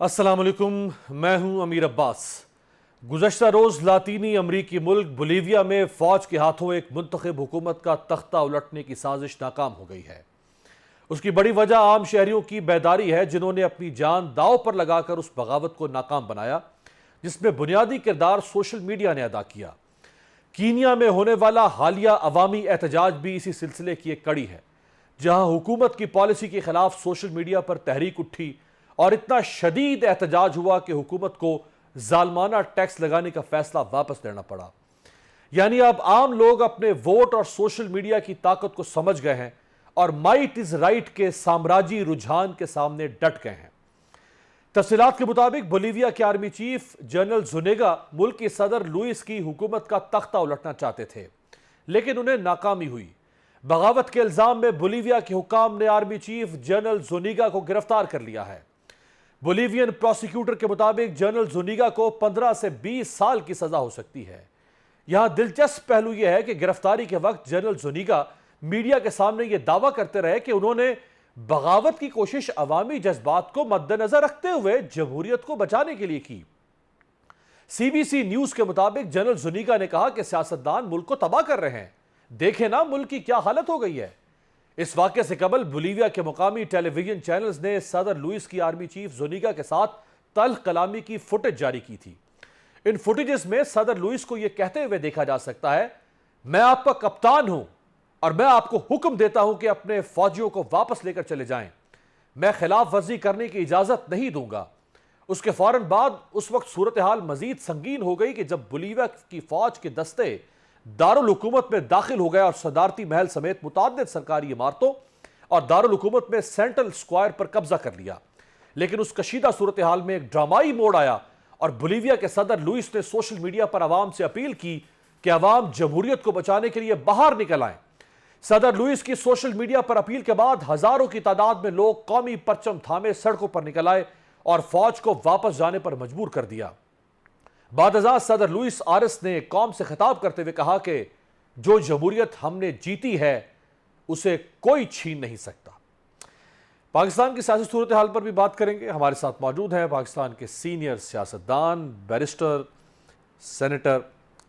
السلام علیکم، میں ہوں امیر عباس۔ گزشتہ روز لاطینی امریکی ملک بولیویا میں فوج کے ہاتھوں ایک منتخب حکومت کا تختہ الٹنے کی سازش ناکام ہو گئی ہے۔ اس کی بڑی وجہ عام شہریوں کی بیداری ہے، جنہوں نے اپنی جان داؤ پر لگا کر اس بغاوت کو ناکام بنایا جس میں بنیادی کردار سوشل میڈیا نے ادا کیا۔ کینیا میں ہونے والا حالیہ عوامی احتجاج بھی اسی سلسلے کی ایک کڑی ہے، جہاں حکومت کی پالیسی کے خلاف سوشل میڈیا پر تحریک اٹھی اور اتنا شدید احتجاج ہوا کہ حکومت کو ظالمانہ ٹیکس لگانے کا فیصلہ واپس لینا پڑا۔ یعنی اب عام لوگ اپنے ووٹ اور سوشل میڈیا کی طاقت کو سمجھ گئے ہیں اور مائٹ از رائٹ کے سامراجی رجحان کے سامنے ڈٹ گئے ہیں۔ تفصیلات کے مطابق بولیویا کے آرمی چیف جنرل زونیگا ملک کے صدر لوئس کی حکومت کا تختہ الٹنا چاہتے تھے، لیکن انہیں ناکامی ہوئی۔ بغاوت کے الزام میں بولیویا کے حکام نے آرمی چیف جنرل زونیگا کو گرفتار کر لیا ہے۔ بولیوین پروسیکیوٹر کے مطابق جنرل زونیگا کو 15 سے 20 سال کی سزا ہو سکتی ہے۔ یہاں دلچسپ پہلو یہ ہے کہ گرفتاری کے وقت جنرل زونیگا میڈیا کے سامنے یہ دعویٰ کرتے رہے کہ انہوں نے بغاوت کی کوشش عوامی جذبات کو مد نظر رکھتے ہوئے جمہوریت کو بچانے کے لیے کی۔ سی بی سی نیوز کے مطابق جنرل زونیگا نے کہا کہ سیاستدان ملک کو تباہ کر رہے ہیں، دیکھیں نا ملک کی کیا حالت ہو گئی ہے۔ اس واقعے سے قبل بولیویا کے مقامی ٹیلی ویژن چینلز نے صدر لوئس کی آرمی چیف زونیگا کے ساتھ تلخ کلامی کی فوٹیج جاری کی تھی۔ ان فوٹیجز میں صدر لوئس کو یہ کہتے ہوئے دیکھا جا سکتا ہے، میں آپ کا کپتان ہوں اور میں آپ کو حکم دیتا ہوں کہ اپنے فوجیوں کو واپس لے کر چلے جائیں، میں خلاف ورزی کرنے کی اجازت نہیں دوں گا۔ اس کے فوراً بعد اس وقت صورتحال مزید سنگین ہو گئی کہ جب بولیویا کی فوج کے دستے دارالحکومت میں داخل ہو گئے اور صدارتی محل سمیت متعدد سرکاری عمارتوں اور دارالحکومت میں سینٹرل اسکوائر پر قبضہ کر لیا۔ لیکن اس کشیدہ صورتحال میں ایک ڈرامائی موڑ آیا اور بولیویا کے صدر لوئس نے سوشل میڈیا پر عوام سے اپیل کی کہ عوام جمہوریت کو بچانے کے لیے باہر نکل آئیں۔ صدر لوئس کی سوشل میڈیا پر اپیل کے بعد ہزاروں کی تعداد میں لوگ قومی پرچم تھامے سڑکوں پر نکل آئے اور فوج کو واپس جانے پر مجبور کر دیا۔ بعد ازاں صدر لوئس آرس نے قوم سے خطاب کرتے ہوئے کہا کہ جو جمہوریت ہم نے جیتی ہے اسے کوئی چھین نہیں سکتا۔ پاکستان کی سیاسی صورتحال پر بھی بات کریں گے۔ ہمارے ساتھ موجود ہیں پاکستان کے سینئر سیاستدان بیرسٹر سینیٹر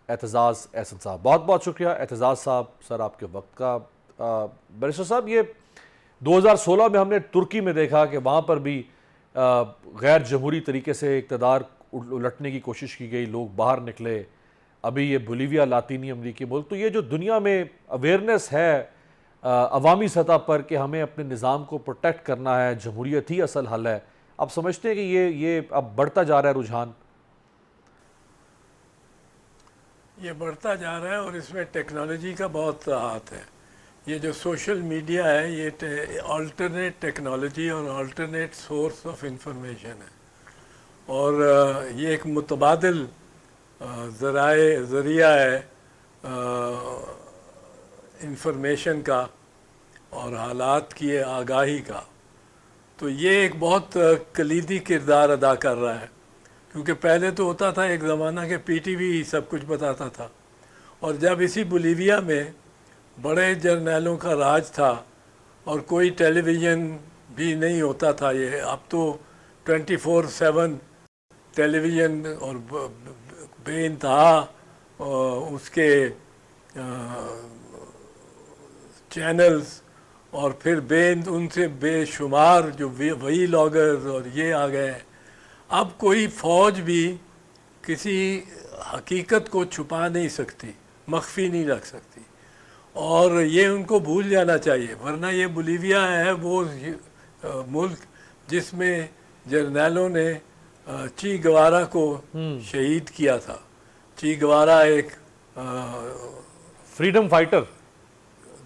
اعتزاز احسن صاحب۔ بہت بہت شکریہ اعتزاز صاحب سر آپ کے وقت کا۔ بیرسٹر صاحب، یہ 2016 میں ہم نے ترکی میں دیکھا کہ وہاں پر بھی غیر جمہوری طریقے سے اقتدار الٹنے کی کوشش کی گئی، لوگ باہر نکلے۔ ابھی یہ بولیویا لاطینی امریکی ملک، تو یہ جو دنیا میں اویئرنیس ہے عوامی سطح پر کہ ہمیں اپنے نظام کو پروٹیکٹ کرنا ہے، جمہوریت ہی اصل حل ہے، آپ سمجھتے ہیں کہ یہ اب بڑھتا جا رہا ہے رجحان؟ یہ بڑھتا جا رہا ہے اور اس میں ٹیکنالوجی کا بہت ہاتھ ہے۔ یہ جو سوشل میڈیا ہے یہ آلٹرنیٹ ٹیکنالوجی اور آلٹرنیٹ سورس آف انفارمیشن ہے، اور یہ ایک متبادل ذریعہ ہے انفارمیشن کا اور حالات کی آگاہی کا۔ تو یہ ایک بہت کلیدی کردار ادا کر رہا ہے، کیونکہ پہلے تو ہوتا تھا ایک زمانہ کہ پی ٹی وی سب کچھ بتاتا تھا، اور جب اسی بولیویا میں بڑے جرنیلوں کا راج تھا اور کوئی ٹیلی ویژن بھی نہیں ہوتا تھا، یہ اب تو 24/7 ٹیلی ویژن اور بے انتہا اس کے چینلز، اور پھر ان سے بے شمار جو وہی لاگرز اور یہ آ گئے۔ اب کوئی فوج بھی کسی حقیقت کو چھپا نہیں سکتی، مخفی نہیں رکھ سکتی، اور یہ ان کو بھول جانا چاہیے، ورنہ یہ بولیویا ہے وہ ملک جس میں جرنیلوں نے چی گوارا کو شہید کیا تھا۔ چی گوارا ایک فریڈم فائٹر،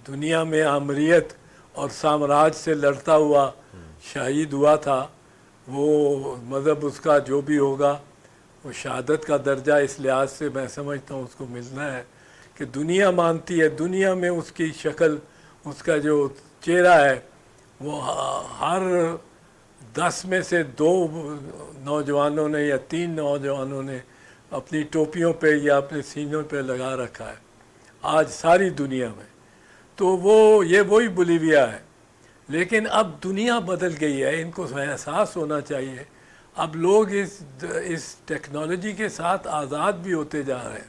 دنیا میں آمریت اور سامراج سے لڑتا ہوا شہید ہوا تھا۔ وہ مذہب اس کا جو بھی ہوگا وہ شہادت کا درجہ اس لحاظ سے میں سمجھتا ہوں اس کو ملنا ہے کہ دنیا مانتی ہے، دنیا میں اس کی شکل، اس کا جو چہرہ ہے وہ ہر 10 میں سے 2 نوجوانوں نے یا 3 نوجوانوں نے اپنی ٹوپیوں پہ یا اپنے سینوں پہ لگا رکھا ہے آج ساری دنیا میں۔ تو یہ وہی بولیویا ہے، لیکن اب دنیا بدل گئی ہے، ان کو احساس ہونا چاہیے۔ اب لوگ اس ٹیکنالوجی کے ساتھ آزاد بھی ہوتے جا رہے ہیں،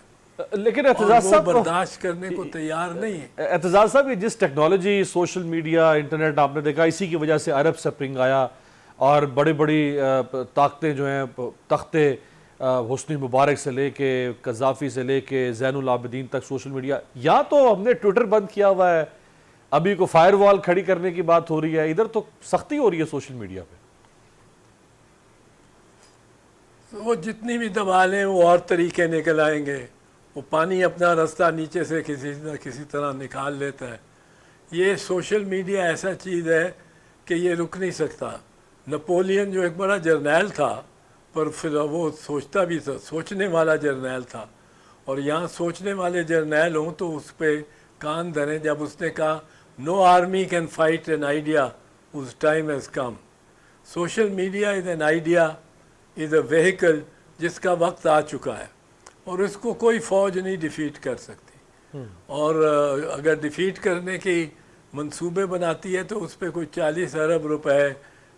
لیکن اور اعتزاز وہ صاحب برداشت کرنے کو تیار نہیں ہے۔ اعتزاز صاحب، یہ جس ٹیکنالوجی، سوشل میڈیا، انٹرنیٹ آپ نے دیکھا، اسی کی وجہ سے عرب سپرنگ آیا اور بڑی بڑی طاقتیں جو ہیں، تختے حسنی مبارک سے لے کے قذافی سے لے کے زین العابدین تک سوشل میڈیا، یا تو ہم نے ٹویٹر بند کیا ہوا ہے، ابھی کو فائر وال کھڑی کرنے کی بات ہو رہی ہے، ادھر تو سختی ہو رہی ہے سوشل میڈیا پہ۔ وہ جتنی بھی دبا لیں وہ اور طریقے نکل آئیں گے، وہ پانی اپنا راستہ نیچے سے کسی نہ کسی طرح نکال لیتا ہے۔ یہ سوشل میڈیا ایسا چیز ہے کہ یہ رک نہیں سکتا۔ نپولین جو ایک بڑا جرنیل تھا، پر پھر وہ سوچتا بھی تھا، سوچنے والا جرنیل تھا، اور یہاں سوچنے والے جرنیل ہوں تو اس پہ کان دھریں جب اس نے کہا no army can fight an idea whose time has come. Social media is an idea, is a vehicle جس کا وقت آ چکا ہے، اور اس کو کوئی فوج نہیں ڈیفیٹ کر سکتی، اور اگر ڈیفیٹ کرنے کی منصوبے بناتی ہے تو اس پہ کوئی 40 ارب روپے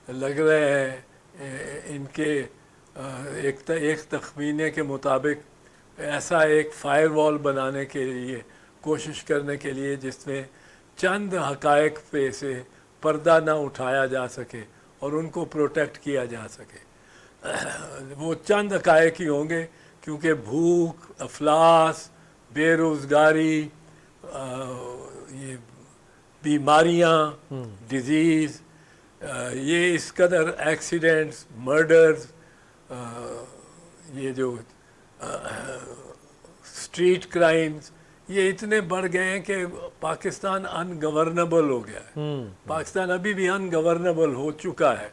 لگ رہے ہیں ان کے ایک تخمینے کے مطابق، ایسا ایک فائر وال بنانے کے لیے، کوشش کرنے کے لیے جس میں چند حقائق پہ سے پردہ نہ اٹھایا جا سکے اور ان کو پروٹیکٹ کیا جا سکے۔ وہ چند حقائق ہی ہوں گے، کیونکہ بھوک، افلاس، بے روزگاری، یہ بیماریاں، ڈیزیز، یہ اس قدر ایکسیڈنٹس، مرڈرز، یہ جو اسٹریٹ کرائمز، یہ اتنے بڑھ گئے ہیں کہ پاکستان ان گورنبل ہو گیا ہے۔ پاکستان ابھی بھی ان گورنبل ہو چکا ہے۔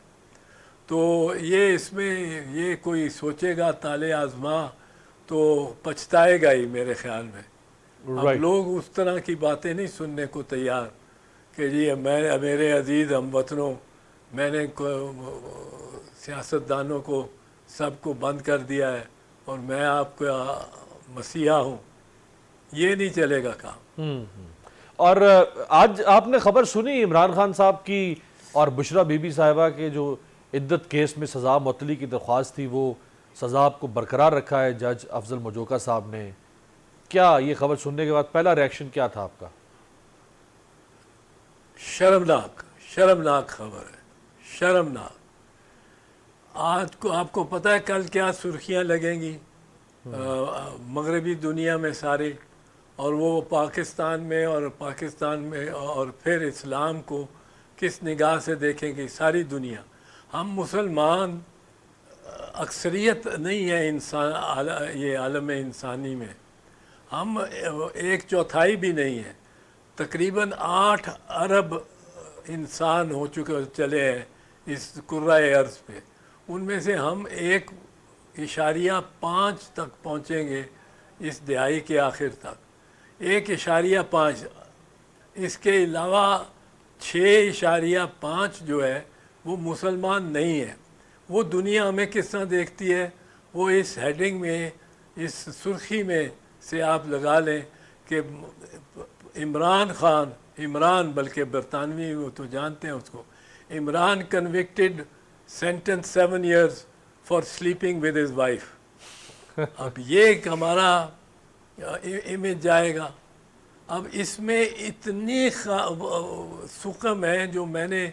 تو یہ اس میں یہ کوئی سوچے گا تالے آزما تو پچھتائے گا ہی میرے خیال میں۔ اب لوگ اس طرح کی باتیں نہیں سننے کو تیار کہ جی میرے عزیز ہم وطنوں، میں نے سیاستدانوں کو سب کو بند کر دیا ہے اور میں آپ کا مسیحا ہوں، یہ نہیں چلے گا کام۔ اور آج آپ نے خبر سنی عمران خان صاحب کی اور بشرا بی بی صاحبہ کے جو عدت کیس میں سزا معطلی کی درخواست تھی، وہ سزا آپ کو برقرار رکھا ہے جج افضل مجوکا صاحب نے۔ کیا یہ خبر سننے کے بعد پہلا ریاکشن کیا تھا آپ کا؟ شرمناک خبر ہے، شرمناک۔ آج کو آپ کو پتہ ہے کل کیا سرخیاں لگیں گی مغربی دنیا میں سارے، اور وہ پاکستان میں اور پھر اسلام کو کس نگاہ سے دیکھیں گی ساری دنیا۔ ہم مسلمان اکثریت نہیں ہے یہ عالم انسانی میں، ہم 1/4 بھی نہیں ہے، تقریباً 8 ارب انسان ہو چکے چلے ہیں اس کرۂ ارض پہ، ان میں سے ہم 1.5 تک پہنچیں گے اس دہائی کے آخر تک، 1.5۔ اس کے علاوہ 6.5 جو ہے وہ مسلمان نہیں ہے۔ وہ دنیا ہمیں کس طرح دیکھتی ہے، وہ اس ہیڈنگ میں، اس سرخی میں سے آپ لگا لیں کہ عمران بلکہ برطانوی وہ تو جانتے ہیں اس کو، Imran convicted sentence 7 years for sleeping with his wife. اب یہ ایک ہمارا امیج جائے گا۔ اب اس میں اتنی سقم ہے جو میں نے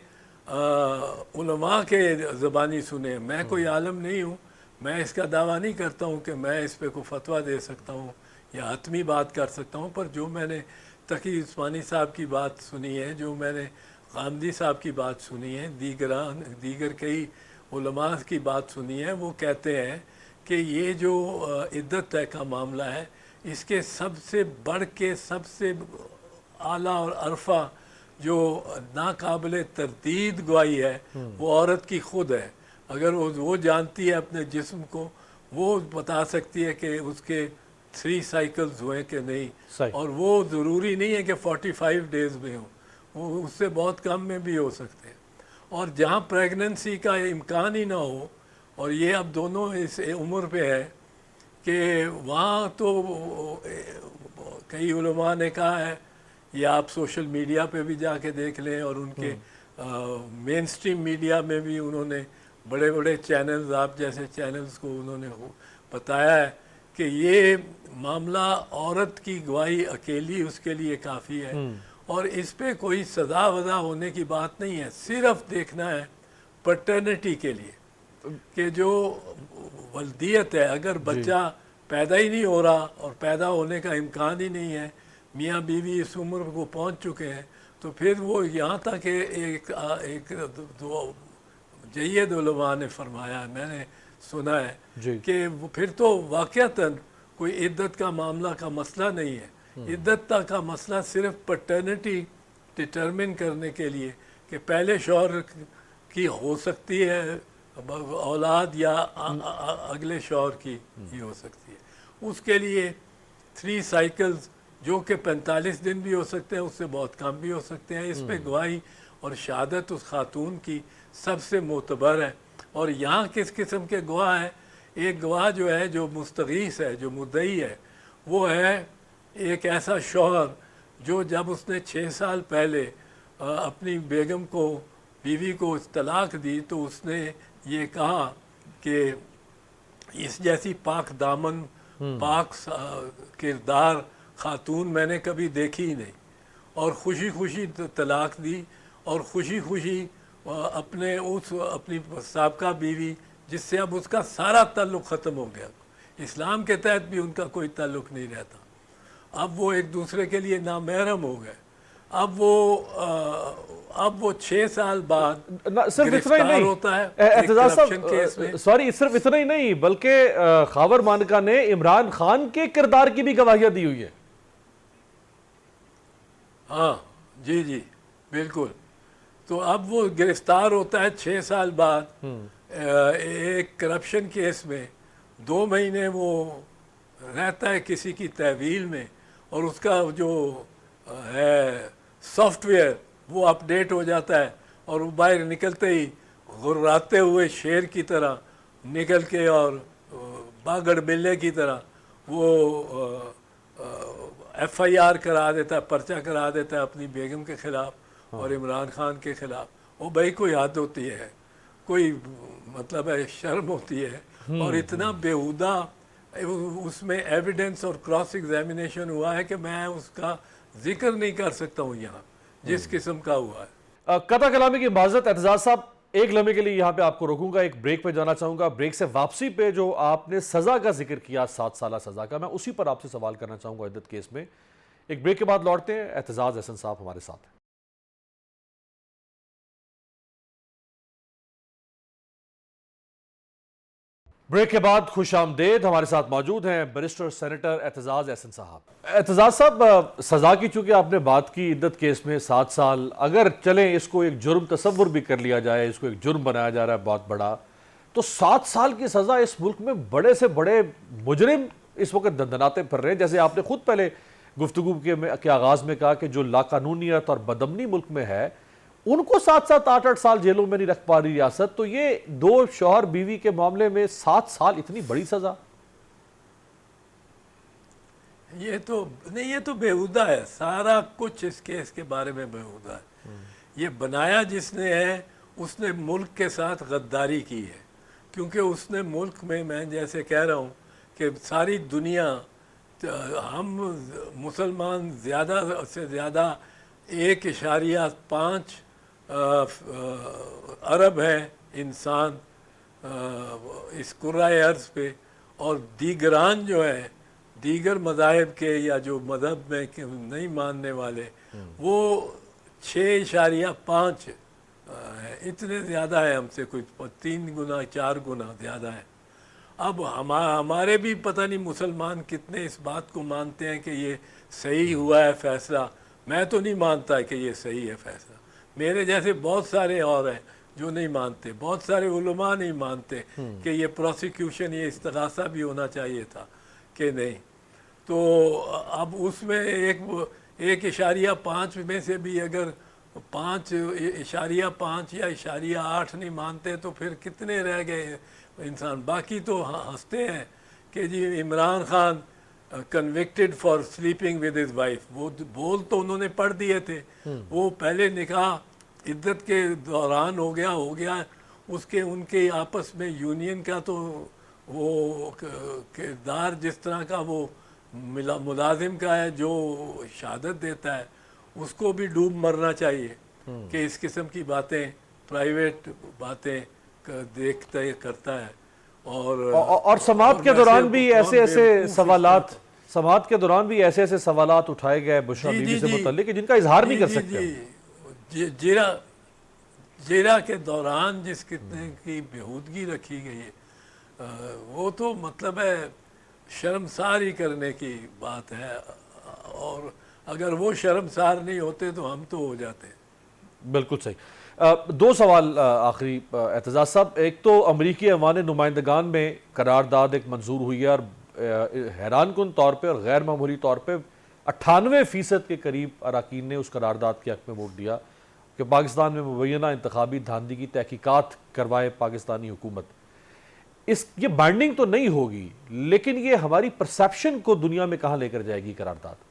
علماء کے زبانی سنے، میں کوئی عالم نہیں ہوں، میں اس کا دعویٰ نہیں کرتا ہوں کہ میں اس پہ کوئی فتویٰ دے سکتا ہوں یا حتمی بات کر سکتا ہوں، پر جو میں نے تقی عثمانی صاحب کی بات سنی ہے، جو میں نے غامدی صاحب کی بات سنی ہے، دیگر کئی علماء کی بات سنی ہے، وہ کہتے ہیں کہ یہ جو عدت طے کا معاملہ ہے، اس کے سب سے بڑھ کے سب سے اعلیٰ اور عرفہ جو ناقابل تردید گواہی ہے وہ عورت کی خود ہے۔ اگر وہ جانتی ہے اپنے جسم کو، وہ بتا سکتی ہے کہ اس کے 3 cycles ہوئے کہ نہیں، اور وہ ضروری نہیں ہے کہ 45 days میں ہوں، وہ اس سے بہت کم میں بھی ہو سکتے ہیں۔ اور جہاں پریگننسی کا امکان ہی نہ ہو، اور یہ اب دونوں اس عمر پہ ہے کہ وہاں تو کئی علماء نے کہا ہے، یا آپ سوشل میڈیا پہ بھی جا کے دیکھ لیں، اور ان کے مین سٹریم میڈیا میں بھی انہوں نے بڑے بڑے چینلز آپ جیسے چینلز کو انہوں نے بتایا ہے کہ یہ معاملہ عورت کی گواہی اکیلی اس کے لیے کافی ہے اور اس پہ کوئی سزا وزا ہونے کی بات نہیں ہے. صرف دیکھنا ہے پٹرنٹی کے لیے کہ جو ولدیت ہے, اگر بچہ پیدا ہی نہیں ہو رہا اور پیدا ہونے کا امکان ہی نہیں ہے, میاں بیوی اس عمر کو پہنچ چکے ہیں, تو پھر وہ یہاں تک کہ ایک دو جید علماء نے فرمایا, میں نے سنا ہے کہ پھر تو واقعتاً کوئی عدت کا معاملہ کا مسئلہ نہیں ہے. عدت کا مسئلہ صرف پٹرنٹی ڈٹرمن کرنے کے لیے کہ پہلے شوہر کی ہو سکتی ہے اولاد یا اگلے شوہر کی ہی ہو سکتی ہے, اس کے لیے 3 سائیکلز جو کہ 45 دن بھی ہو سکتے ہیں, اس سے بہت کم بھی ہو سکتے ہیں. اس پہ گواہی اور شہادت اس خاتون کی سب سے معتبر ہے. اور یہاں کس قسم کے گواہ ہیں؟ ایک گواہ جو ہے جو مستغیث ہے, جو مدعی ہے, وہ ہے ایک ایسا شوہر جو جب اس نے 6 سال پہلے اپنی بیگم کو, بیوی کو طلاق دی تو اس نے یہ کہا کہ اس جیسی پاک دامن پاک کردار خاتون میں نے کبھی دیکھی ہی نہیں, اور خوشی خوشی طلاق دی اور خوشی خوشی اپنی سابقہ بیوی جس سے اب اس کا سارا تعلق ختم ہو گیا, اسلام کے تحت بھی ان کا کوئی تعلق نہیں رہتا, اب وہ ایک دوسرے کے لیے نامحرم ہو گئے. اب وہ 6 سال بعد صرف اتنا ہی نہیں ہوتا ہے اعتزاز صاحب, سوری, صرف اتنا ہی نہیں بلکہ خاور مانکا نے عمران خان کے کردار کی بھی گواہیاں دی ہوئی ہے. ہاں جی جی بالکل. تو اب وہ گرفتار ہوتا ہے 6 سال بعد ایک کرپشن کیس میں, 2 مہینے وہ رہتا ہے کسی کی تحویل میں, اور اس کا جو ہے سافٹ ویئر وہ اپ ڈیٹ ہو جاتا ہے, اور وہ باہر نکلتے ہی غراتے ہوئے شیر کی طرح نکل کے اور باگڑ بلے کی طرح وہ FIR کرا دیتا ہے, پرچہ کرا دیتا ہے اپنی بیگم کے خلاف اور عمران خان کے خلاف. وہ بھائی کوئی حد ہوتی ہے, کوئی مطلب ہے شرم ہوتی ہے, اور اتنا بیہودہ اس میں ایویڈنس اور کراس ایگزامینیشن ہوا ہے کہ میں اس کا ذکر نہیں کر سکتا ہوں یہاں, جس قسم کا ہوا ہے. قطع کلامی کی معذرت اعتزاز صاحب, ایک لمحے کے لیے یہاں پہ آپ کو روکوں گا, ایک بریک پہ جانا چاہوں گا. بریک سے واپسی پہ جو آپ نے سزا کا ذکر کیا 7 سالہ سزا کا, میں اسی پر آپ سے سوال کرنا چاہوں گا عدت کیس میں. ایک بریک کے بعد لوٹتے ہیں, اعتزاز احسن صاحب ہمارے ساتھ ہیں. بریک کے بعد خوش آمدید, ہمارے ساتھ موجود ہیں بیرسٹر سینیٹر اعتزاز احسن صاحب. اعتزاز صاحب, سزا کی چونکہ آپ نے بات کی, عدت کیس میں 7 سال اگر چلیں اس کو ایک جرم تصور بھی کر لیا جائے, اس کو ایک جرم بنایا جا رہا ہے بہت بڑا, تو 7 سال کی سزا اس ملک میں بڑے سے بڑے مجرم اس وقت دندناتے پھر رہے ہیں. جیسے آپ نے خود پہلے گفتگو کے آغاز میں کہا کہ جو لاقانونیت اور بدامنی ملک میں ہے, ان کو 7-7 8-8 سال جیلوں میں نہیں رکھ پا رہی ریاست, تو یہ 2 شوہر بیوی کے معاملے میں 7 سال اتنی بڑی سزا؟ یہ تو نہیں, یہ تو بیہودہ ہے, سارا کچھ اس کیس کے بارے میں بیہودہ ہے. یہ بنایا جس نے ہے اس نے ملک کے ساتھ غداری کی ہے, کیونکہ اس نے ملک میں جیسے کہہ رہا ہوں کہ ساری دنیا, ہم مسلمان زیادہ سے زیادہ 1.5 ارب ہیں انسان اس کرۂ ارض پہ, اور دیگران جو ہے دیگر مذاہب کے یا جو مذہب میں نہیں ماننے والے وہ 6.5 اتنے زیادہ ہے ہم سے, کوئی 3 گنا 4 گنا زیادہ ہے. اب ہمارے بھی پتہ نہیں مسلمان کتنے اس بات کو مانتے ہیں کہ یہ صحیح ہوا ہے فیصلہ. میں تو نہیں مانتا کہ یہ صحیح ہے فیصلہ, میرے جیسے بہت سارے اور ہیں جو نہیں مانتے, بہت سارے علماء نہیں مانتے کہ یہ پروسیکیوشن, یہ استغاثہ بھی ہونا چاہیے تھا کہ نہیں. تو اب اس میں 1.5 میں سے بھی اگر 5.5 یا 0.8 نہیں مانتے تو پھر کتنے رہ گئے انسان؟ باقی تو ہنستے ہیں کہ جی Imran Khan convicted for sleeping with his wife, وہ بول تو انہوں نے پڑھ دیے تھے, وہ پہلے نکاح عدت کے دوران ہو گیا, اس کے ان کے آپس میں یونین کا تو وہ کردار جس طرح کا وہ ملازم کا ہے جو شہادت دیتا ہے، اس کو بھی ڈوب مرنا چاہیے کہ اس قسم کی باتیں، پرائیویٹ باتیں دیکھتا کرتا ہے۔ اور سماعت کے دوران بھی ایسے سوالات اٹھائے گئے بشرا بیوی سے متعلق جن کا اظہار نہیں کر سکتے۔ جیرا کے دوران جس قسم کی بےہودگی رکھی گئی ہے، وہ تو مطلب ہے شرمساری کرنے کی بات ہے، اور اگر وہ شرمسار نہیں ہوتے تو ہم تو ہو جاتے۔ بالکل صحیح۔ دو سوال آخری اعتزاز صاحب، ایک تو امریکی ایوان نمائندگان میں قرارداد ایک منظور ہوئی ہے، اور حیران کن طور پہ اور غیر معمولی طور پہ 98% کے قریب اراکین نے اس قرارداد کے حق میں ووٹ دیا کہ پاکستان میں مبینہ انتخابی دھاندلی کی تحقیقات کروائے پاکستانی حکومت۔ یہ بائنڈنگ تو نہیں ہوگی، لیکن یہ ہماری پرسیپشن کو دنیا میں کہاں لے کر جائے گی قرارداد؟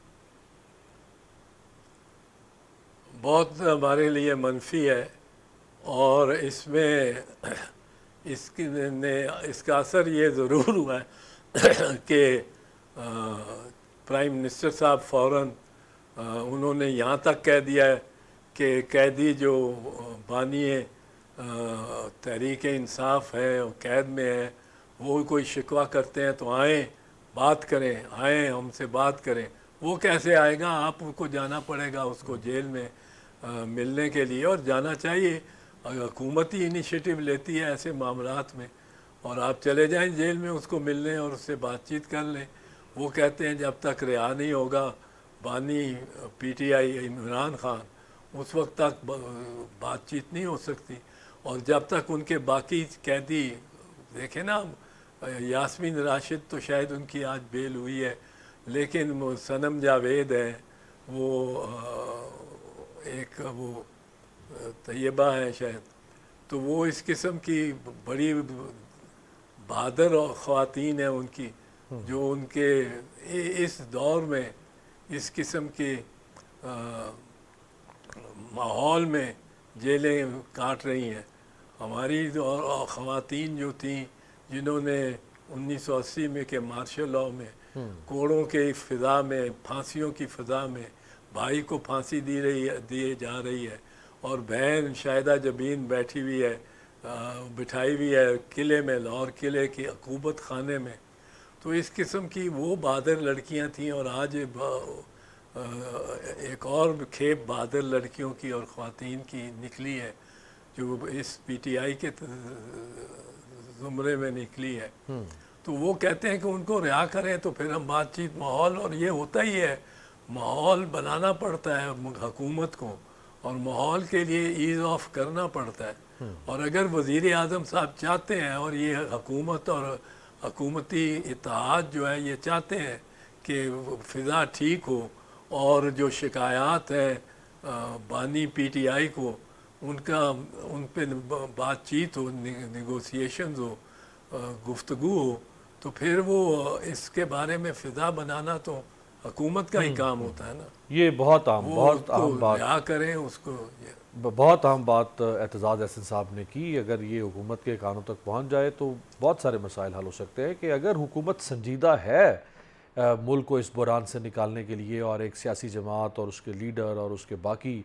بہت ہمارے لیے منفی ہے، اور اس میں اس کا اثر یہ ضرور ہوا ہے کہ پرائم منسٹر صاحب فوراً انہوں نے یہاں تک کہہ دیا ہے کہ قیدی جو بانی تحریک انصاف ہے اور قید میں ہے، وہ کوئی شکوہ کرتے ہیں تو آئیں بات کریں، آئیں ہم سے بات کریں۔ وہ کیسے آئے گا؟ آپ کو جانا پڑے گا اس کو جیل میں ملنے کے لیے، اور جانا چاہیے۔ حکومتی انیشیٹو لیتی ہے ایسے معاملات میں، اور آپ چلے جائیں جیل میں اس کو ملنے اور اس سے بات چیت کر لیں۔ وہ کہتے ہیں جب تک رہا نہیں ہوگا بانی PTI Imran Khan, اس وقت تک بات چیت نہیں ہو سکتی، اور جب تک ان کے باقی قیدی، دیکھیں نا یاسمین راشد تو شاید ان کی آج بیل ہوئی ہے، لیکن صنم جاوید ہے، وہ ایک وہ طیبہ ہے شاید، تو وہ اس قسم کی بڑی بہادر خواتین ہیں ان کی، جو ان کے اس دور میں اس قسم کے ماحول میں جیلیں کاٹ رہی ہیں۔ ہماری خواتین جو تھیں جنہوں نے 1980 میں کے مارشل لاء میں کوڑوں کے فضا میں، پھانسیوں کی فضا میں بھائی کو پھانسی دیے جا رہی ہے، اور بہن شاہدہ جبین بیٹھی ہوئی ہے، بٹھائی ہوئی ہے قلعے میں، لاہور قلعے کی عقوبت خانے میں۔ تو اس قسم کی وہ بہادر لڑکیاں تھیں، اور آج ایک اور کھیپ بہادر لڑکیوں کی اور خواتین کی نکلی ہے جو اس پی ٹی آئی کے زمرے میں نکلی ہے۔ تو وہ کہتے ہیں کہ ان کو رہا کریں تو پھر ہم بات چیت ماحول، اور یہ ہوتا ہی ہے، ماحول بنانا پڑتا ہے حکومت کو، اور ماحول کے لیے ایز آف کرنا پڑتا ہے۔ اور اگر وزیر اعظم صاحب چاہتے ہیں، اور یہ حکومت اور حکومتی اتحاد جو ہے یہ چاہتے ہیں کہ فضا ٹھیک ہو، اور جو شکایات ہیں بانی پی ٹی آئی کو، ان پہ بات چیت ہو، نیگوسیشنز ہو، گفتگو ہو، تو پھر وہ اس کے بارے میں فضا بنانا تو حکومت کا ہی کام ہوتا ہے نا۔ یہ بہت اہم بات، رہا کریں اس کو۔ بہت اہم بات اعتزاز احسن صاحب نے کی۔ اگر یہ حکومت کے کانوں تک پہنچ جائے تو بہت سارے مسائل حل ہو سکتے ہیں، کہ اگر حکومت سنجیدہ ہے ملک کو اس بحران سے نکالنے کے لیے، اور ایک سیاسی جماعت اور اس کے لیڈر اور اس کے باقی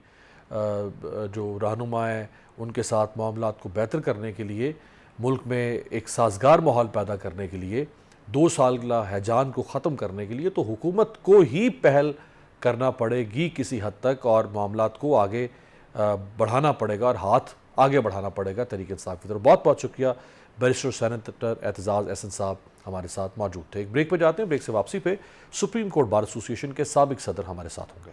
جو رہنما ہیں ان کے ساتھ معاملات کو بہتر کرنے کے لیے، ملک میں ایک سازگار ماحول پیدا کرنے کے لیے، 2 سالہ ہیجان کو ختم کرنے کے لیے، تو حکومت کو ہی پہل کرنا پڑے گی کسی حد تک، اور معاملات کو آگے بڑھانا پڑے گا، اور ہاتھ آگے بڑھانا پڑے گا تحریک انصاف کی طرف۔ بہت بہت شکریہ بیرسٹر سینیٹر اعتزاز احسن صاحب ہمارے ساتھ موجود تھے۔ ایک بریک پہ جاتے ہیں، بریک سے واپسی پہ سپریم کورٹ بار ایسوسی ایشن کے سابق صدر ہمارے ساتھ ہوں گے۔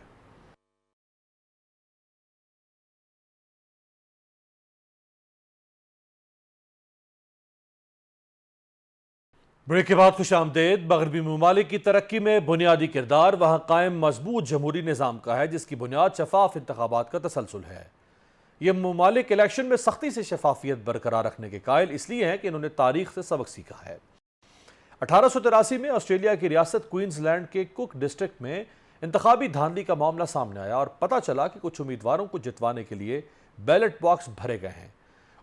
بریک کے بعد خوش آمدید۔ مغربی ممالک کی ترقی میں بنیادی کردار وہاں قائم مضبوط جمہوری نظام کا ہے، جس کی بنیاد شفاف انتخابات کا تسلسل ہے۔ یہ ممالک الیکشن میں سختی سے شفافیت برقرار رکھنے کے قائل اس لیے ہیں کہ انہوں نے تاریخ سے سبق سیکھا ہے۔ 1883 میں آسٹریلیا کی ریاست کوئنز لینڈ کے کک ڈسٹرکٹ میں انتخابی دھاندلی کا معاملہ سامنے آیا، اور پتہ چلا کہ کچھ امیدواروں کو جتوانے کے لیے بیلٹ باکس بھرے گئے ہیں۔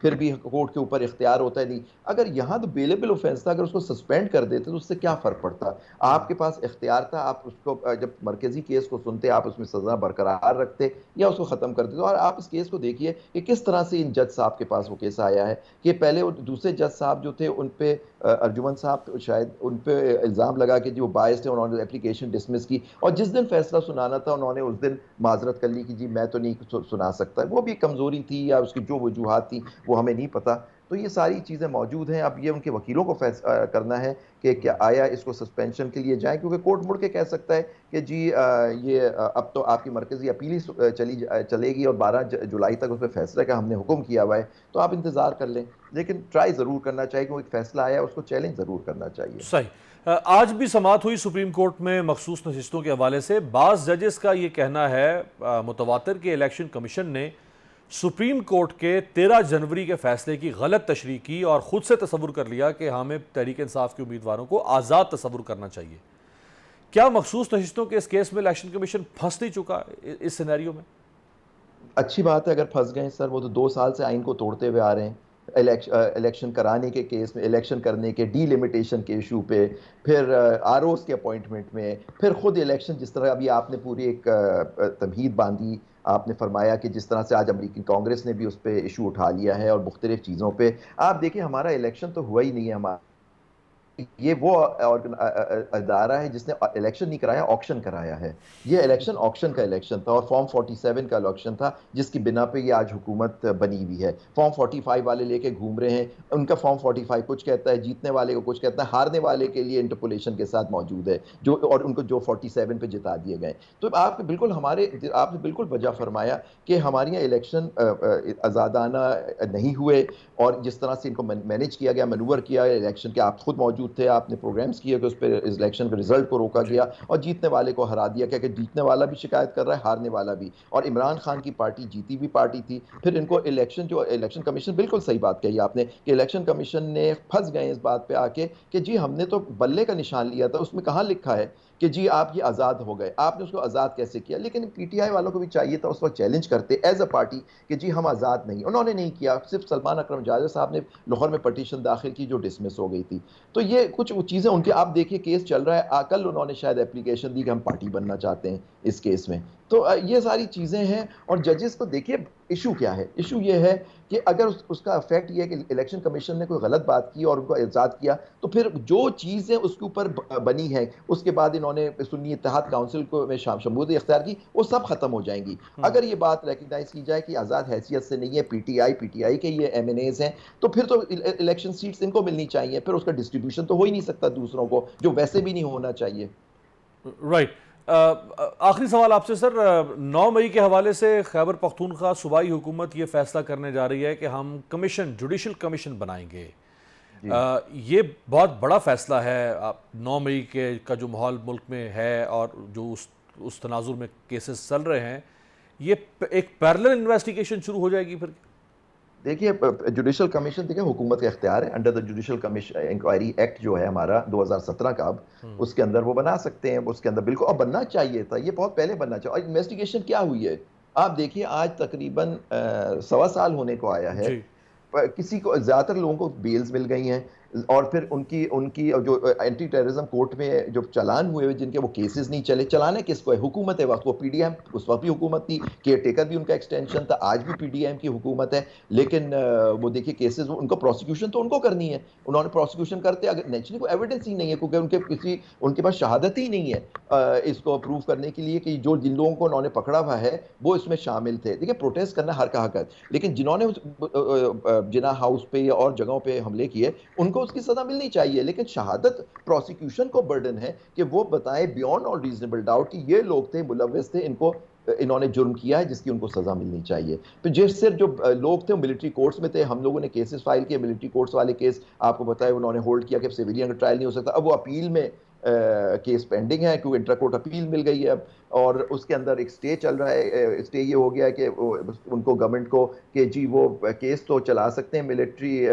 پھر بھی کورٹ کے اوپر اختیار ہوتا ہے نہیں. اگر یہاں تو بیلیبل اوفینس تھا, اگر اس کو سسپینڈ کر دیتے تو اس سے کیا فرق پڑتا؟ آپ کے پاس اختیار تھا, آپ اس کو جب مرکزی کیس کو سنتے آپ اس میں سزا برقرار رکھتے یا اس کو ختم کر دیتے. اور آپ اس کیس کو دیکھیے کہ کس طرح سے ان جج صاحب کے پاس وہ کیس آیا ہے کہ پہلے دوسرے جج صاحب جو تھے ان پہ ارجمن صاحب شاید ان پہ الزام لگا کہ جو بائس تھے, انہوں نے اپلیکیشن ڈسمس کی, اور جس دن فیصلہ سنانا تھا انہوں نے اس دن معذرت کر لی کہ جی میں تو نہیں سنا سکتا. وہ بھی کمزوری تھی یا اس کی جو وجوہات تھیں وہ ہمیں نہیں پتا. تو یہ ساری چیزیں موجود ہیں. اب یہ ان کے وکیلوں کو کرنا ہے کہ کیا آیا اس کو سسپینشن کے لیے جائیں, کیونکہ کورٹ مڑ کے کہہ سکتا ہے کہ جی یہ اب تو آپ کی مرکزی اپیل ہی چلے گی اور 12 جولائی تک اس پہ فیصلہ کا ہم نے حکم کیا ہوا ہے, تو آپ انتظار کر لیں. لیکن ٹرائی ضرور کرنا چاہیے, کیونکہ ایک فیصلہ آیا اس کو چیلنج ضرور کرنا چاہیے. صحیح. آج بھی سماعت ہوئی سپریم کورٹ میں مخصوص نشستوں کے حوالے سے. بعض ججز کا یہ کہنا ہے متواتر کہ الیکشن کمیشن نے سپریم کورٹ کے 13 جنوری کے فیصلے کی غلط تشریح کی اور خود سے تصور کر لیا کہ ہمیں تحریک انصاف کے امیدواروں کو آزاد تصور کرنا چاہیے. کیا مخصوص نشستوں کے اس کیس میں الیکشن کمیشن پھنس نہیں چکا اس سینیریو میں؟ اچھی بات ہے اگر پھنس گئے سر, وہ تو 2 سال سے آئین کو توڑتے ہوئے آ رہے ہیں. الیکشن کرانے کے کیس میں, الیکشن کرنے کے ڈی لمیٹیشن کے ایشو پہ, پھر آر اوز کے اپوائنٹمنٹ میں, پھر خود الیکشن جس طرح ابھی آپ نے پوری ایک تمہید باندھی, آپ نے فرمایا کہ جس طرح سے آج امریکی کانگریس نے بھی اس پہ ایشو اٹھا لیا ہے اور مختلف چیزوں پہ. آپ دیکھیں ہمارا الیکشن تو ہوا ہی نہیں ہے. ہمارا یہ وہ ادارہ ہے جس نے الیکشن نہیں کرایا, آکشن کرایا ہے. یہ الیکشن آکشن کا الیکشن تھا اور فارم 47 کا الیکشن تھا جس کی بنا پہ یہ آج حکومت بنی ہوئی ہے. فارم 45 والے لے کے گھوم رہے ہیں, ان کا فارم 45 کچھ کہتا ہے, جیتنے والے کو کچھ کہتا ہے, ہارنے والے کے لیے انٹرپولیشن کے ساتھ موجود ہے جو, اور ان کو جو 47 پہ جتا دیے گئے. تو آپ نے بالکل وجہ فرمایا کہ ہمارے یہاں الیکشن آزادانہ نہیں ہوئے, اور جس طرح سے ان کو مینیج کیا گیا, مینوور کیا گیا الیکشن کے, آپ خود موجود تھے, آپ نے پروگرامز کیے کہ اس پہ الیکشن کے رزلٹ کو روکا گیا اور جیتنے والے کو ہرا دیا گیا, کہ جیتنے والا بھی شکایت کر رہا ہے, ہارنے والا بھی. اور عمران خان کی پارٹی جیتی ہوئی پارٹی تھی. پھر ان کو الیکشن کمیشن, بالکل صحیح بات کہی آپ نے کہ الیکشن کمیشن نے پھنس گئے اس بات پہ آ کے کہ جی ہم نے تو بلے کا نشان لیا تھا, اس میں کہاں لکھا ہے کہ جی آپ یہ آزاد ہو گئے, آپ نے اس کو آزاد کیسے کیا. لیکن پی ٹی آئی والوں کو بھی چاہیے تھا اس وقت چیلنج کرتے ایز اے پارٹی کہ جی ہم آزاد نہیں. انہوں نے نہیں کیا, صرف سلمان اکرم جاوید صاحب نے لاہور میں پٹیشن داخل کی جو ڈسمس ہو گئی تھی. تو یہ کچھ چیزیں ان کے, آپ دیکھیے کیس چل رہا ہے, کل انہوں نے شاید اپلیکیشن دی کہ ہم پارٹی بننا چاہتے ہیں اس کیس میں. تو یہ ساری چیزیں ہیں. اور ججز کو دیکھیے ایشو کیا ہے, ایشو یہ ہے کہ اگر اس کا افیکٹ یہ ہے کہ الیکشن کمیشن نے کوئی غلط بات کی اور ان کو آزاد کیا, تو پھر جو چیزیں اس کے اوپر بنی ہیں اس کے بعد انہوں نے سنی اتحاد کونسل کو میں شمولیت اختیار کی, وہ سب ختم ہو جائیں گی. اگر یہ بات ریکگنائز کی جائے کہ آزاد حیثیت سے نہیں ہے, پی ٹی آئی کے یہ ایم این ایز ہیں, تو پھر تو الیکشن سیٹس ان کو ملنی چاہیے. پھر اس کا ڈسٹریبیوشن تو ہو ہی نہیں سکتا دوسروں کو, جو ویسے بھی نہیں ہونا چاہیے. رائٹ. آخری سوال آپ سے سر. 9 مئی کے حوالے سے خیبر پختونخوا صوبائی حکومت یہ فیصلہ کرنے جا رہی ہے کہ ہم جوڈیشل کمیشن بنائیں گے. یہ بہت بڑا فیصلہ ہے. 9 مئی کا جو ماحول ملک میں ہے اور جو اس تناظر میں کیسز چل رہے ہیں, یہ ایک پیرلل انویسٹیگیشن شروع ہو جائے گی پھر؟ دیکھیے جوڈیشل کمیشن دیکھیں حکومت کا اختیار ہے, under the judicial commission inquiry act جو ہے ہمارا 2017 کا, اب اس کے اندر وہ بنا سکتے ہیں, اس کے اندر بالکل, اور بننا چاہیے تھا, یہ بہت پہلے بننا چاہیے. اور انویسٹیگیشن کیا ہوئی ہے آپ دیکھیے, آج تقریباً 1.25 سال ہونے کو آیا ہے. کسی کو, زیادہ تر لوگوں کو بیلز مل گئی ہیں, اور پھر ان کی جو اینٹی ٹیررزم کورٹ میں جو چلان ہوئے جن کے وہ کیسز نہیں چلے, چلانے کس کو ہے, حکومت ہے وقت, وہ پی ڈی ایم اس وقت بھی حکومت تھی, کیئر ٹیکر بھی ان کا ایکسٹینشن تھا, آج بھی پی ڈی ایم کی حکومت ہے. لیکن وہ دیکھیے کیسز, ان کو پروسیکیوشن تو ان کو کرنی ہے, انہوں نے پروسیکیوشن کرتے, اگر نیچرلی کوئی ایویڈنس ہی نہیں ہے, کیونکہ ان کے پاس شہادت ہی نہیں ہے اس کو پروف کرنے کے لیے کہ جو جن لوگوں کو انہوں نے پکڑا ہوا ہے وہ اس میں شامل تھے. دیکھیے پروٹیسٹ کرنا ہر کا حق ہے, لیکن جنہوں نے جناح ہاؤس پہ یا اور جگہوں پہ حملے کیے ان کو اس کی سزا ملنی چاہیے. لیکن شہادت پروسیکیوشن کو برڈن ہے کہ وہ بتائیں بیونڈ آل ریزنیبل ڈاؤٹ کہ یہ لوگ تھے, ملوث تھے, انہوں نے جرم کیا ہے جس کی ان کو سزا ملنی چاہیے. پھر جس سے جو لوگ تھے ملٹری کورٹس میں تھے, ہم لوگوں نے کیسز فائل کیے, ملٹری کورٹس والے کیس آپ کو پتہ ہے انہوں نے ہولڈ کیا کہ سویلین کا ٹرائل نہیں ہو سکتا. اب وہ اپیل میں کیس پینڈنگ ہے کیونکہ انٹرا کورٹ اپیل مل گئی ہے اب، اور اس کے اندر ایک اسٹے چل رہا ہے. اسٹے یہ ہو گیا ہے کہ ان کو گورنمنٹ کو کہ جی وہ کیس تو چلا سکتے ہیں ملٹری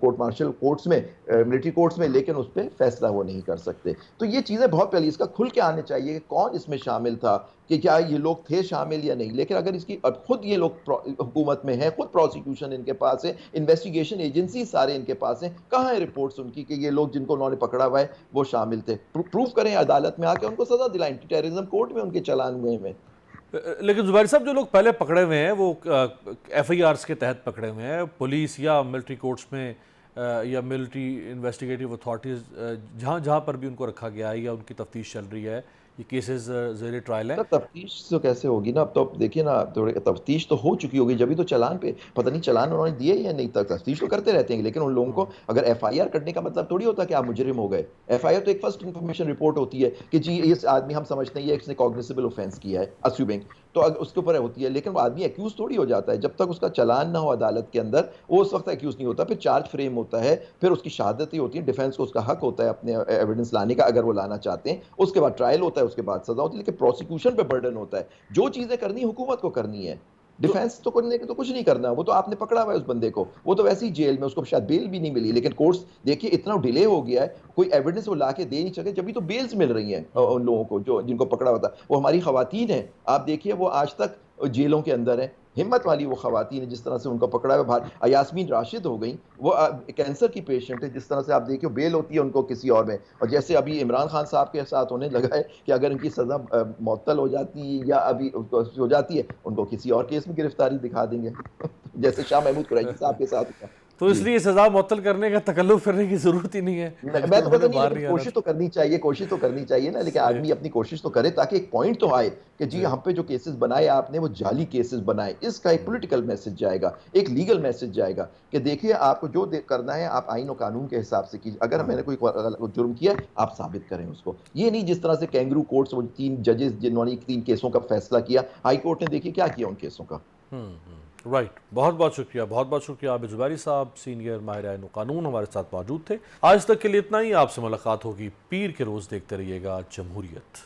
کورٹ مارشل کورٹس میں، ملٹری کورٹس میں، لیکن اس پہ فیصلہ وہ نہیں کر سکتے. تو یہ چیزیں بہت پہلے اس کا کھل کے آنے چاہیے کہ کون اس میں شامل تھا، کہ کیا یہ لوگ تھے شامل یا نہیں. لیکن اگر اس کی اب خود یہ لوگ حکومت میں ہیں، خود پروسیکیوشن ان کے پاس ہے، انویسٹیگیشن ایجنسی سارے ان کے پاس ہیں، کہاں ہے رپورٹس ان کی کہ یہ لوگ جن کو انہوں نے پکڑا ہوا ہے وہ شامل تھے؟ پروف کریں عدالت میں آ کے، ان کو سزا دلائیں. ٹیررزم کورٹ میں ان کے چلان ہوئے ہیں. لیکن زبیر صاحب جو لوگ پہلے پکڑے ہوئے ہیں وہ ایف آئی آرز کے تحت پکڑے ہوئے ہیں، پولیس یا ملٹری کورٹس میں یا ملٹری انویسٹیگیٹو اتھارٹیز جہاں جہاں پر بھی ان کو رکھا گیا ہے یا ان کی تفتیش چل رہی ہے، یہ کیسز زیر ٹرائل ہیں. تفتیش تو کیسے ہوگی نا؟ اب تو دیکھیے نا، تفتیش تو ہو چکی ہوگی جبھی تو چلان پہ، پتہ نہیں چلان انہوں نے دیے یا نہیں. تفتیش تو کرتے رہتے ہیں، لیکن ان لوگوں کو اگر ایف آئی آر کرنے کا مطلب تھوڑی ہوتا کہ آپ مجرم ہو گئے. ایف آئی آر تو ایک فرسٹ انفارمیشن رپورٹ ہوتی ہے کہ جی اس آدمی ہم سمجھتے ہیں یہ اس نے کاگنیسیبل اوفینس کیا ہے، اسیومنگ، تو اس کے اوپر ہوتی ہے. لیکن وہ آدمی ایکیوز تھوڑی ہو جاتا ہے جب تک اس کا چلان نہ ہو عدالت کے اندر، وہ اس وقت ایکیوز نہیں ہوتا. پھر چارج فریم ہوتا ہے، پھر اس کی شہادتیں ہوتی ہیں، ڈیفینس کو اس کا حق ہوتا ہے اپنے ایویڈنس لانے کا اگر وہ لانا چاہتے ہیں. اس کے بعد ٹرائل ہوتا ہے، اس کے بعد سزا ہوتی ہے. لیکن پروسیکیوشن پہ برڈن ہوتا ہے. جو چیزیں کرنی حکومت کو کرنی ہے، ڈیفینس تو کرنے کے تو کچھ نہیں کرنا. وہ تو آپ نے پکڑا ہوا ہے اس بندے کو، وہ تو ویسے ہی جیل میں، اس کو شاید بیل بھی نہیں ملی. لیکن کورٹس دیکھیے اتنا ڈیلے ہو گیا ہے، کوئی ایویڈنس وہ لا کے دے نہیں سکے، جبھی تو بیلز مل رہی ہیں ان لوگوں کو جو جن کو پکڑا ہوا تھا. وہ ہماری خواتین ہیں، آپ دیکھیے وہ آج تک جیلوں کے اندر ہیں. ہمت والی وہ خواتین ہیں، جس طرح سے ان کو پکڑا ہوا باہر. یاسمین راشد ہو گئیں، وہ کینسر کی پیشنٹ ہے، جس طرح سے آپ دیکھیے بیل ہوتی ہے ان کو کسی اور میں. اور جیسے ابھی عمران خان صاحب کے ساتھ ہونے لگا ہے کہ اگر ان کی سزا معطل ہو جاتی ہے یا ابھی ہو جاتی ہے، ان کو کسی اور کیس میں گرفتاری دکھا دیں گے جیسے شاہ محمود قریشی صاحب کے ساتھ ہوا. تو اس لیے سزا معطل کرنے کا تکلف کرنے کی ضرورت ہی نہیں ہے. میں تو پتہ نہیں، لیکن کوشش تو کرنی چاہیے، کوشش تو کرنی چاہیے نا. لیکن آدمی اپنی کوشش تو کرے تاکہ ایک پوائنٹ تو آئے کہ جی ہم پہ جو کیسز بنائے آپ نے وہ جعلی کیسز بنائے. اس کا ایک پولیٹیکل میسج جائے گا، ایک لیگل میسج جائے گا کہ دیکھیے آپ کو جو کرنا ہے آپ آئین و قانون کے حساب سے کیجیے. اگر میں نے کوئی جرم کیا آپ ثابت کریں اس کو. یہ نہیں جس طرح سے کینگرو کورٹس، وہ 3 ججز جنہوں نے 3 کیسوں کا فیصلہ کیا، ہائی کورٹ نے دیکھیے کیا کیا ان کیسوں کا. رائٹ، بہت بہت شکریہ، بہت بہت شکریہ. عابد زبیری صاحب سینئر ماہر آئین و قانون ہمارے ساتھ موجود تھے. آج تک کے لیے اتنا ہی. آپ سے ملاقات ہوگی پیر کے روز. دیکھتے رہیے گا جمہوریت.